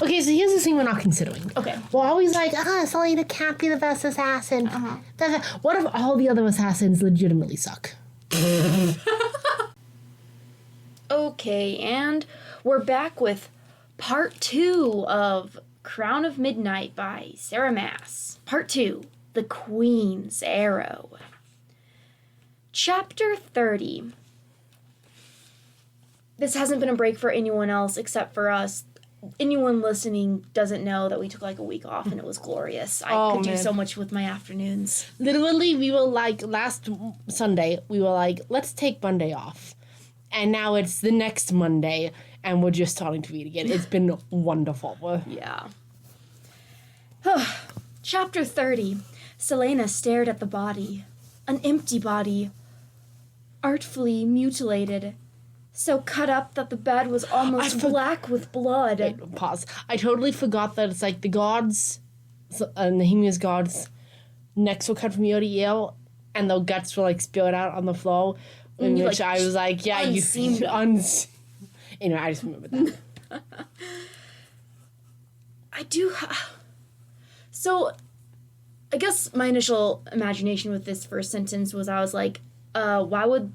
Okay, so here's the thing we're not considering. Okay. We're always like, Selena can't be the best assassin. What if all the other assassins legitimately suck? Okay, and we're back with part 2 of Crown of Midnight by Sarah Maas. Part 2, The Queen's Arrow. Chapter 30. This hasn't been a break for anyone else except for us. Anyone listening doesn't know that we took like a week off and it was glorious. I could do so much with my afternoons. Literally, we were like, last Sunday, we were like, let's take Monday off. And now it's the next Monday, and we're just starting to read again. It's been wonderful. Yeah. Chapter 30. Selena stared at the body. An empty body. Artfully mutilated. So cut up that the bed was almost black with blood. Wait, pause. I totally forgot that it's like the gods, Nehemiah's gods' necks were cut from ear to ear, and the guts were like spilled out on the floor. In which I was like, yeah, you anyway, I just remember that. I do. So, I guess my initial imagination with this first sentence was I was like, why would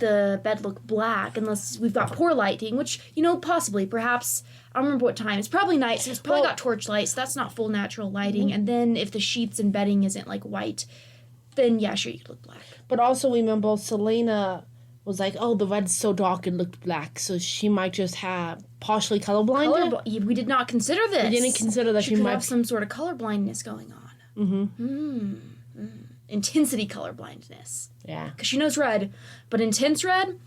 the bed look black unless we've got poor lighting, which, possibly, perhaps, I don't remember what time. It's probably night, so it's probably got torchlight, so that's not full natural lighting. Mm-hmm. And then if the sheets and bedding isn't, like, white, then, yeah, sure, you could look black. But also, remember, Selena was like, oh, the red's so dark it looked black, so she might just have partially colorblind. We did not consider this. We didn't consider that she could might have some sort of colorblindness going on. Mm-hmm. Intensity colorblindness. Yeah. Because she knows red, but intense red,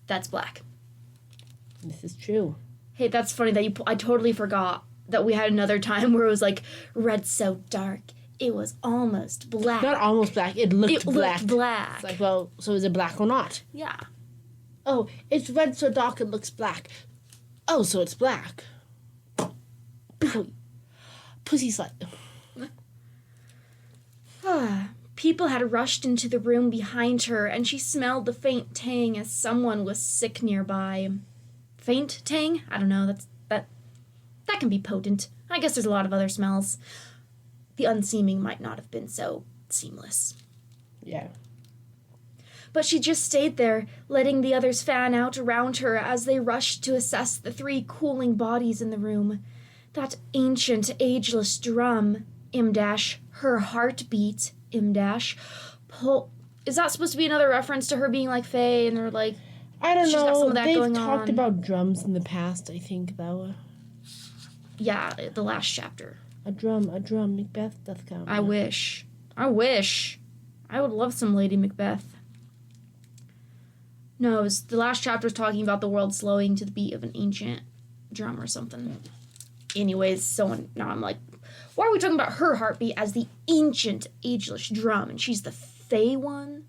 that's black. This is true. Hey, that's funny that I totally forgot that we had another time where it was like, red so dark, it was almost black. Not almost black, it looked black. Looked black. It's like, well, so is it black or not? Yeah. Oh, it's red so dark it looks black. Oh, so it's black. Pussy slut. People had rushed into the room behind her, and she smelled the faint tang as someone was sick nearby. Faint tang? I don't know. That can be potent. I guess there's a lot of other smells. The unseeming might not have been so seamless. Yeah. But she just stayed there, letting the others fan out around her as they rushed to assess the 3 cooling bodies in the room. That ancient, ageless drum, her heartbeat, is that supposed to be another reference to her being like Faye, and they're like, I don't know. Got some of that They've going talked on. about drums in the past, I think, though. Yeah, the last chapter. A drum, Macbeth doth come. I wish. I would love some Lady Macbeth. No, the last chapter is talking about the world slowing to the beat of an ancient drum or something. Anyways, now I'm like, why are we talking about her heartbeat as the ancient, ageless drum, and she's the Fae one?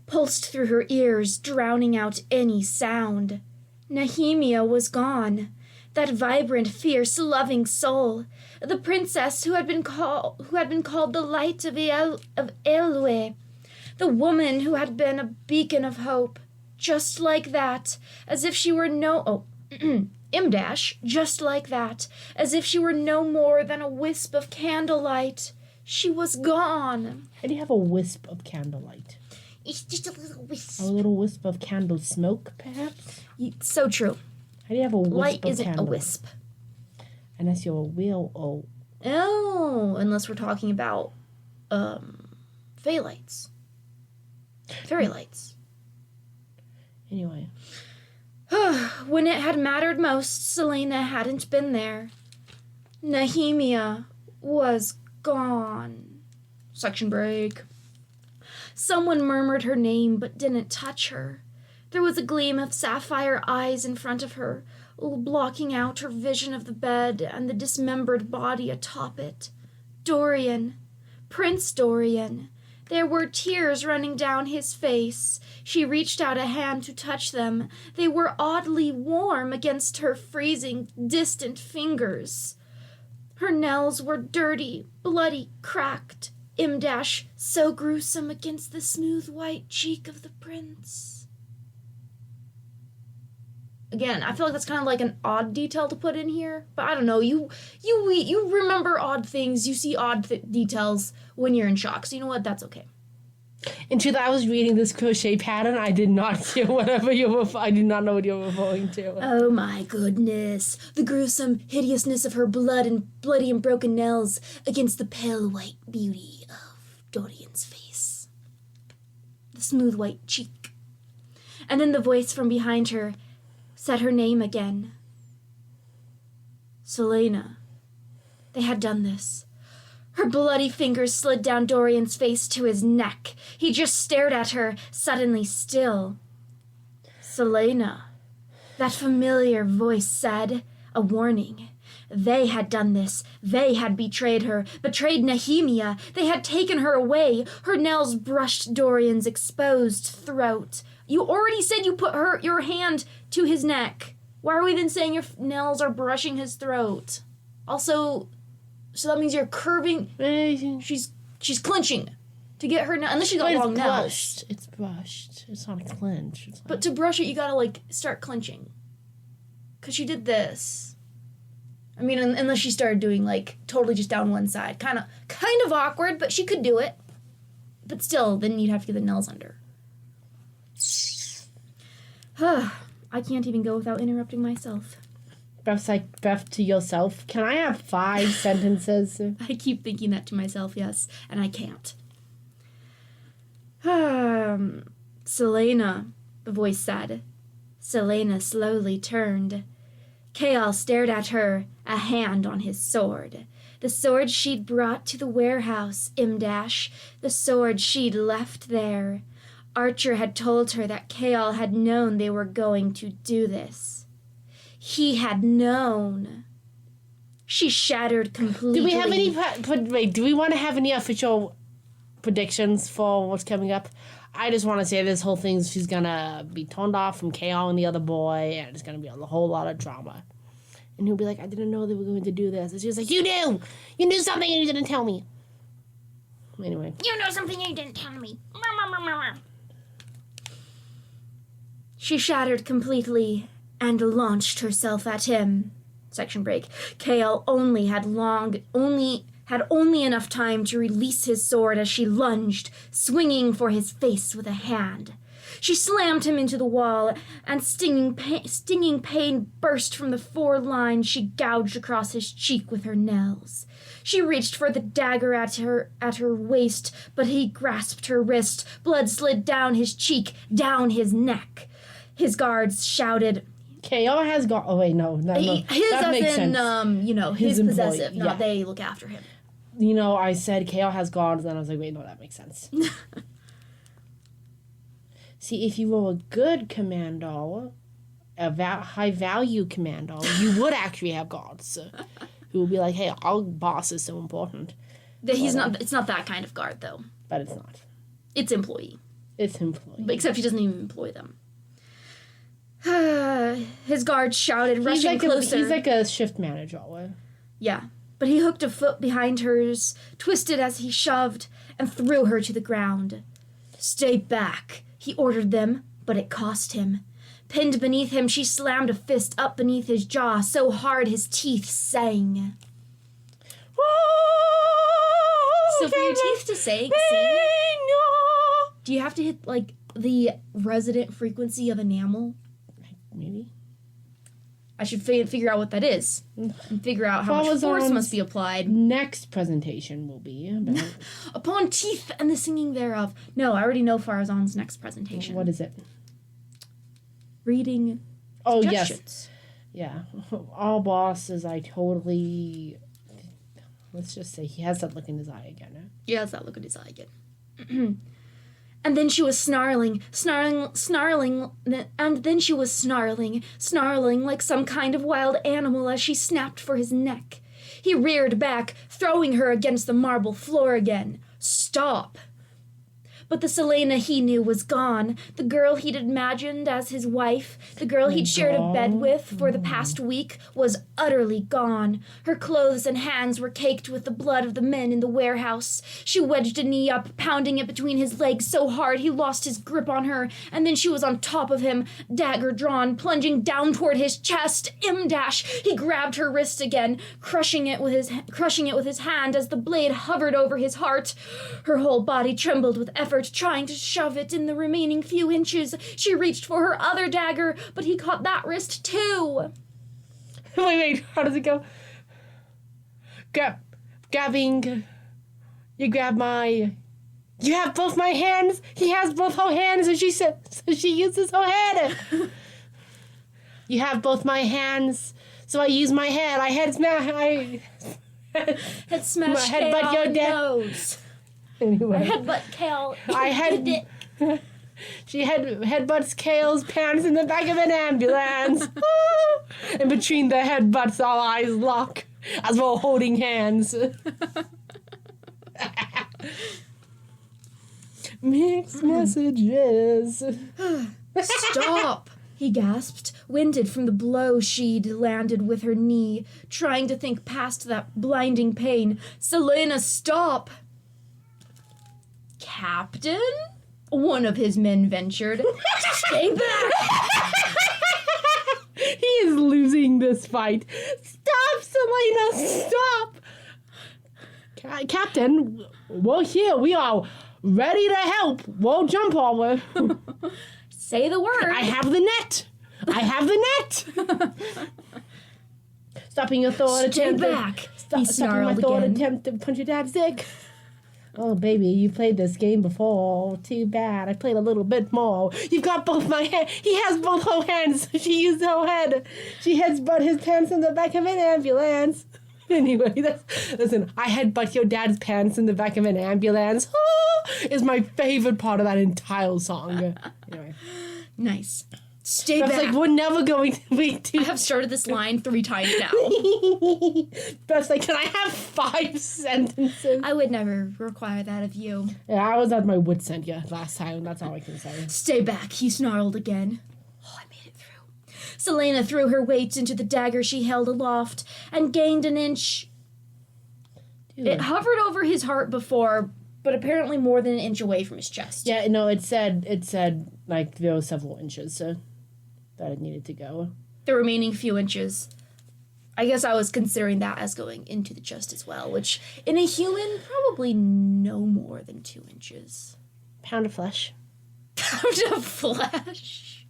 Pulsed through her ears, drowning out any sound. Nehemia was gone. That vibrant, fierce, loving soul, the princess who had been called the light of Elwe, the woman who had been a beacon of hope, just like that, as if she were just like that, as if she were no more than a wisp of candlelight. She was gone. How do you have a wisp of candlelight? It's just a little wisp. A little wisp of candle smoke, perhaps? So true. How do you have a wisp Light of isn't candle? a wisp. Unless you're a wheel. Oh, unless we're talking about Fey lights. Fairy lights. Anyway. When it had mattered most, Selena hadn't been there. Nehemia was gone. Section break. Someone murmured her name but didn't touch her. There was a gleam of sapphire eyes in front of her, blocking out her vision of the bed and the dismembered body atop it. Dorian. Prince Dorian. There were tears running down his face. She reached out a hand to touch them. They were oddly warm against her freezing, distant fingers. Her nails were dirty, bloody, cracked. So gruesome against the smooth white cheek of the prince. Again, I feel like that's kind of like an odd detail to put in here, but I don't know. You remember odd things. You see odd details when you're in shock. So you know what? That's okay. Until I was reading this crochet pattern, I did not hear whatever you were. I did not know what you were referring to. Oh my goodness! The gruesome hideousness of her bloody and broken nails against the pale white beauty of Dorian's face, the smooth white cheek, and then the voice from behind her said her name again. Selena. They had done this. Her bloody fingers slid down Dorian's face to his neck. He just stared at her, suddenly still. Selena. That familiar voice said, a warning. They had done this. They had betrayed her, betrayed Nehemia. They had taken her away. Her nails brushed Dorian's exposed throat. You already said you put your hand to his neck. Why are we then saying your nails are brushing his throat? Also, so that means you're curving. She's clenching to get her nails. Unless she got long nails. It's brushed. It's not a clench. But to brush it, you gotta start clenching. Cause she did this. I mean, unless she started doing totally just down one side, kind of awkward, but she could do it. But still, then you'd have to get the nails under. I can't even go without interrupting myself. Beth's like, Beth to yourself, can I have 5 sentences? I keep thinking that to myself, yes, and I can't. Selena, the voice said. Selena slowly turned. Kael stared at her, a hand on his sword. The sword she'd brought to the warehouse, Imdash. The sword she'd left there. Archer had told her that Kael had known they were going to do this. He had known. She shattered completely. Do we have any... do we want to have any official predictions for what's coming up? I just want to say this whole thing, she's going to be turned off from Kael and the other boy, and it's going to be a whole lot of drama. And he'll be like, I didn't know they were going to do this. And she was like, you knew! You knew something and you didn't tell me. Anyway. You know something and you didn't tell me. She shattered completely and launched herself at him. Section break. Kael had only enough time to release his sword as she lunged, swinging for his face with a hand. She slammed him into the wall, and stinging pain burst from the 4 lines she gouged across his cheek with her nails. She reached for the dagger at her waist, but he grasped her wrist. Blood slid down his cheek, down his neck. His guards shouted... Kael has got... Oh, wait, no. His that makes as in, sense. his possessive, not they look after him. I said Kael has guards, and I was like, wait, no, that makes sense. See, if you were a good commando, a high-value commando, you would actually have guards who would be like, hey, our boss is so important. It's not that kind of guard, though. But it's not. It's employee. It's employee. But except he doesn't even employ them. His guards shouted, rushing closer. He's like a shift manager. Yeah, but he hooked a foot behind hers, twisted as he shoved, and threw her to the ground. Stay back, he ordered them, but it cost him. Pinned beneath him, she slammed a fist up beneath his jaw so hard his teeth sang. So for your teeth to sing, do you have to hit, the resident frequency of enamel? Maybe. I should figure out what that is and figure out how much force must be applied. Next presentation will be about... Upon teeth and the singing thereof. No, I already know Farazan's next presentation. What is it? Reading suggestions. Yes. Yeah. All bosses, let's just say he has that look in his eye again. Huh? He has that look in his eye again. And then she was snarling, and then she was snarling like some kind of wild animal as she snapped for his neck. He reared back, throwing her against the marble floor again. Stop! But the Selena he knew was gone. The girl he'd imagined as his wife, the girl he'd shared a bed with for the past week, was utterly gone. Her clothes and hands were caked with the blood of the men in the warehouse. She wedged a knee up, pounding it between his legs so hard he lost his grip on her, and then she was on top of him, dagger drawn, plunging down toward his chest. He grabbed her wrist again, crushing it with his hand as the blade hovered over his heart. Her whole body trembled with effort, trying to shove it in the remaining few inches. She reached for her other dagger, but he caught that wrist too. Wait, how does it go? Grabbing. You grab my. You have both my hands. He has both her hands, and she said, so she uses her head. You have both my hands, so I use my head. Head smash Kale your nose. Anyway. I headbutt Kale. She headbutts Kale's pants in the back of an ambulance. And between the headbutts, all eyes lock as we're holding hands. Mixed messages. Stop, he gasped, winded from the blow she'd landed with her knee, trying to think past that blinding pain. Selena, stop! Captain? One of his men ventured. Stay back! He is losing this fight. Stop, Selena, stop! Captain, we're here. We are ready to help. We'll jump over. Say the word. I have the net. Stopping your thought attempt. Stay back. He snarled attempt to punch your dad's dick. Oh, baby, you played this game before. Too bad. I played a little bit more. You've got both my hands. He has both her hands. She used her head. She headbutt his pants in the back of an ambulance. Anyway, listen, I headbutt your dad's pants in the back of an ambulance. Is my favorite part of that entire song. Anyway. Nice. Stay back. Like, we're never going to be too... I have started this line 3 times now. Beth's like, can I have 5 sentences? I would never require that of you. Yeah, I was at my wit's end last time. That's all I can say. Stay back, he snarled again. Oh, I made it through. Selena threw her weight into the dagger she held aloft and gained an inch. Dude. It hovered over his heart before, but apparently more than an inch away from his chest. Yeah, no, it said like there were several inches, so that it needed to go. The remaining few inches. I guess I was considering that as going into the chest as well, which in a human, probably no more than 2 inches. Pound of flesh. Pound of flesh.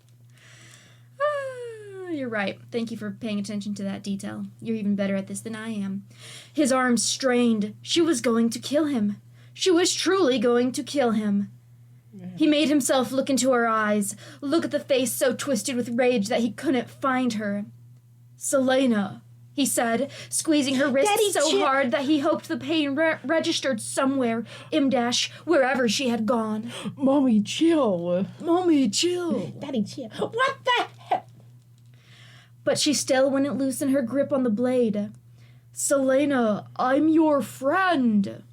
You're right. Thank you for paying attention to that detail. You're even better at this than I am. His arms strained. She was going to kill him. She was truly going to kill him. He made himself look into her eyes, look at the face so twisted with rage that he couldn't find her. Selena, he said, squeezing her wrist hard that he hoped the pain registered somewhere, wherever she had gone. Mommy, chill. Mommy, chill. Daddy, chill. What the heck? But she still wouldn't loosen her grip on the blade. Selena, I'm your friend.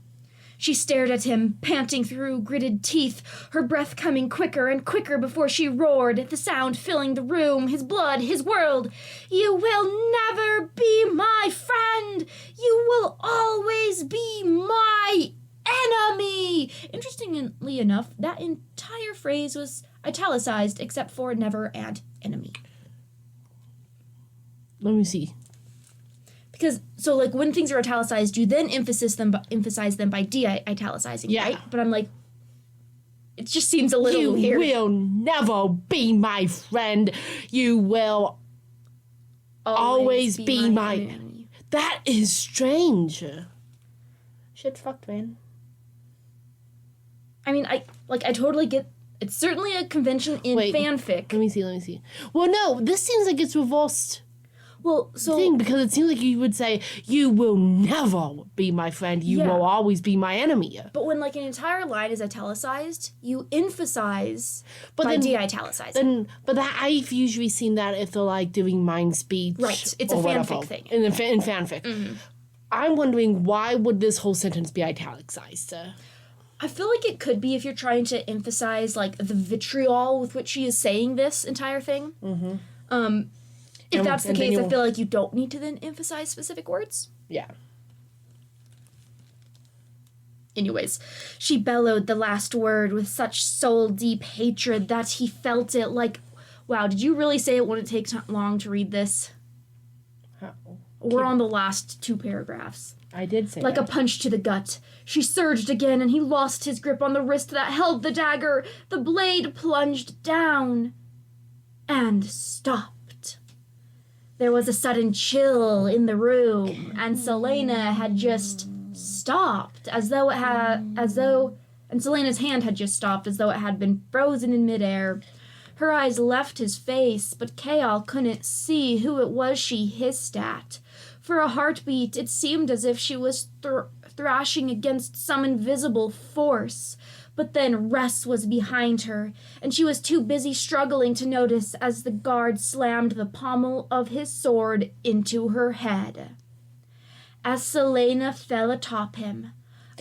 She stared at him, panting through gritted teeth, her breath coming quicker and quicker before she roared, the sound filling the room, his blood, his world. You will never be my friend. You will always be my enemy. Interestingly enough, that entire phrase was italicized except for never and enemy. Let me see. Because, so, like, when things are italicized, you then emphasize them by de-italicizing, right? But I'm like, it just seems a little weird. You will never be my friend. You will always be my enemy. That is strange. Shit's fucked, man. I mean, I totally get, it's certainly a convention in fanfic. Let me see. Well, no, this seems like it's reversed. Well, so... because it seems like you would say, you will never be my friend, you will always be my enemy. But when, like, an entire line is italicized, you emphasize by de-italicizing. But I've usually seen that if they're, like, doing mind speech. Right, it's a fanfic thing. In fanfic. Mm-hmm. I'm wondering, why would this whole sentence be italicized? I feel like it could be if you're trying to emphasize, like, the vitriol with which she is saying this entire thing. Mm-hmm. If that's the case, I feel like you don't need to then emphasize specific words. Yeah. Anyways, she bellowed the last word with such soul-deep hatred that he felt it like... Wow, did you really say it wouldn't take long to read this? We're on the last 2 paragraphs. I did say like that. a punch to the gut. She surged again, and he lost his grip on the wrist that held the dagger. The blade plunged down and stopped. There was a sudden chill in the room, and Selena had just stopped, and Selena's hand had just stopped, as though it had been frozen in midair. Her eyes left his face, but Kaal couldn't see who it was she hissed at. For a heartbeat, it seemed as if she was thrashing against some invisible force. But then Ress was behind her, and she was too busy struggling to notice as the guard slammed the pommel of his sword into her head. As Selena fell atop him,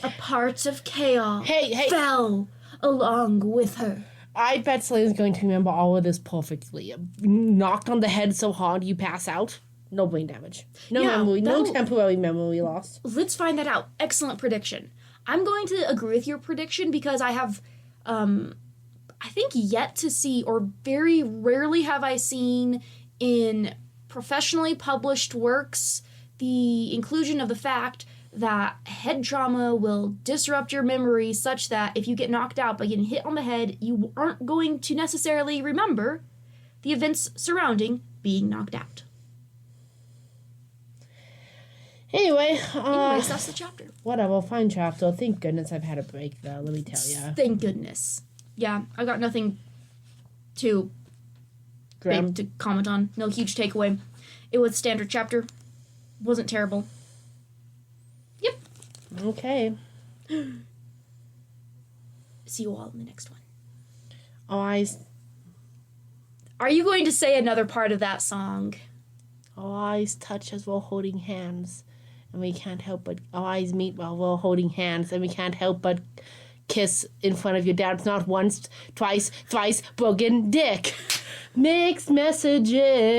a part of Kaal fell along with her. I bet Selena's going to remember all of this perfectly. Knocked on the head so hard you pass out. No brain damage. No temporary memory loss. Let's find that out. Excellent prediction. I'm going to agree with your prediction because I have, I think, yet to see, or very rarely have I seen in professionally published works, the inclusion of the fact that head trauma will disrupt your memory such that if you get knocked out by getting hit on the head, you aren't going to necessarily remember the events surrounding being knocked out. Anyways, that's the chapter. Whatever, fine chapter. Thank goodness I've had a break, though, let me tell you. Thank goodness. Yeah, I got nothing too big to comment on. No huge takeaway. It was standard chapter. Wasn't terrible. Yep. Okay. See you all in the next one. Eyes. Are you going to say another part of that song? Our eyes touch as we're holding hands. And we can't help but... Our eyes meet while we're holding hands. And we can't help but kiss in front of your dad's not once, twice, thrice broken dick. Mixed messages.